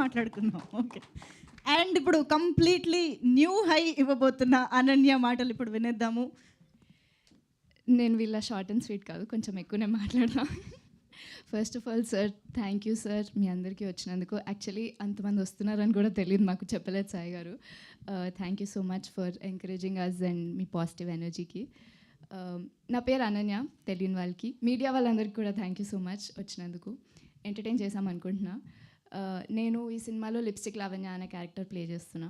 మాట్లాడుకుందాం. Okay. And ఇప్పుడు completely new high ఇవ్వబోతున్న Ananya మాటలు ఇప్పుడు వినేద్దాము. నేను వీళ్ళ షార్ట్ అండ్ స్వీట్ కాదు, కొంచెం ఎక్కువనే మాట్లాడదాం. First of all sir, thank you sir మీ అందరికీ వచ్చినందుకు. యాక్చువల్లీ అంతమంది వస్తున్నారని కూడా తెలియదు, మాకు చెప్పలేదు Sai garu. Thank you so much for encouraging us and మీ పాజిటివ్ ఎనర్జీకి. నా పేరు అనన్య, తెలియని వాళ్ళకి. మీడియా వాళ్ళందరికీ కూడా థ్యాంక్ యూ సో మచ్ వచ్చినందుకు. ఎంటర్టైన్ చేసామనుకుంటున్నా. నేను ఈ సినిమాలో లిప్స్టిక్ లావణ్య అనే క్యారెక్టర్ ప్లే చేస్తున్నా.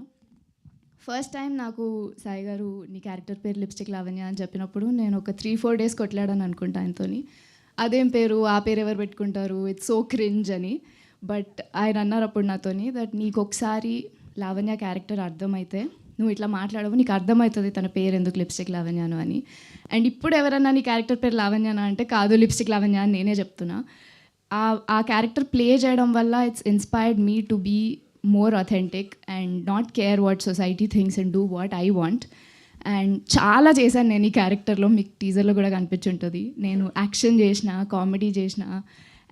ఫస్ట్ టైం నాకు సాయి గారు నీ క్యారెక్టర్ పేరు లిప్స్టిక్ లావణ్య అని చెప్పినప్పుడు నేను ఒక 3-4 డేస్ కొట్లాడాను అనుకుంటా ఆయనతోని. అదేం పేరు, ఆ పేరు ఎవరు పెట్టుకుంటారు, ఇట్స్ సో క్రింజ్ అని. బట్ ఆయన అన్నారు అప్పుడు నాతోని దట్ నీకు ఒకసారి లావణ్య క్యారెక్టర్ అర్థమైతే నువ్వు ఇట్లా మాట్లాడవు, నీకు అర్థమవుతుంది తన పేరు ఎందుకు లిప్స్టిక్ లావణ్యను అని. అండ్ ఇప్పుడు ఎవరన్నా నీ క్యారెక్టర్ పేరు లావణ్యనా అంటే కాదు లిప్స్టిక్ లావణ్య అని నేనే చెప్తున్నా. ఆ క్యారెక్టర్ ప్లే చేయడం వల్ల it's inspired me to be more authentic and not care what society thinks and do what I want. And చాలా చేశాను నేను ఈ క్యారెక్టర్లో, మీకు టీజర్లో కూడా కనిపించుంటుంది. నేను యాక్షన్ చేసిన, కామెడీ చేసిన.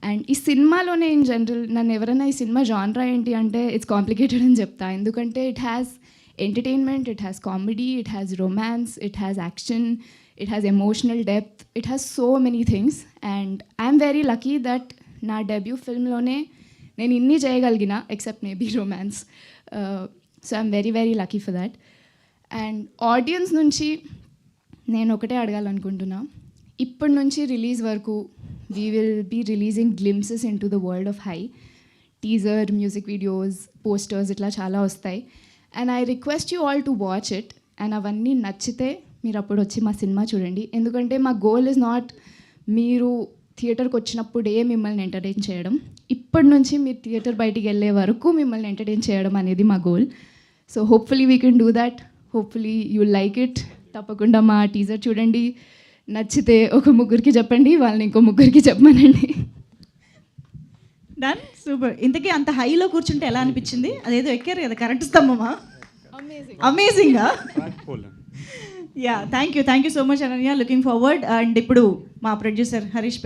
అండ్ ఈ సినిమాలోనే ఇన్ జనరల్ నన్ను ఎవరైనా ఈ సినిమా జాన్రా ఏంటి అంటే ఇట్స్ కాంప్లికేటెడ్ అని చెప్తా. ఎందుకంటే it has entertainment, it has comedy, it has romance, it has action, it has emotional depth, it has so many things. And I'm very lucky that నా debut ఫిల్మ్లోనే నేను ఇన్ని చేయగలిగిన, except maybe romance. So I'm very very lucky for that. And audience నుంచి నేను ఒకటే అడగాలనుకుంటున్నా, ఇప్పటి నుంచి రిలీజ్ వరకు we will be releasing glimpses into the world of Hi. Teaser, music videos, posters ఇట్లా చాలా వస్తాయి. And I request you all to watch it. And అవన్నీ నచ్చితే మీరు అప్పుడు వచ్చి మా సినిమా చూడండి. ఎందుకంటే మా గోల్ ఇస్ నాట్ మీరు థియేటర్కి వచ్చినప్పుడే మిమ్మల్ని ఎంటర్టైన్ చేయడం, ఇప్పటి నుంచి మీరు థియేటర్ బయటికి వెళ్ళే వరకు మిమ్మల్ని ఎంటర్టైన్ చేయడం అనేది మా goal. So hopefully we can do that. Hopefully you like it. తప్పకుండా మా టీజర్ చూడండి, నచ్చితే ఒక ముగ్గురికి చెప్పండి, వాళ్ళని ఇంకో ముగ్గురికి చెప్పమనండి. Done, super. ఇంతకీ అంత హైలో కూర్చుంటే ఎలా అనిపించింది? అదేదో ఎక్కారు కదా, కరెంట్ స్తంభమా? అమేజింగా. Yeah, thank you so much Ananya. Looking forward. And ఇప్పుడు మా ప్రొడ్యూసర్ హరీష్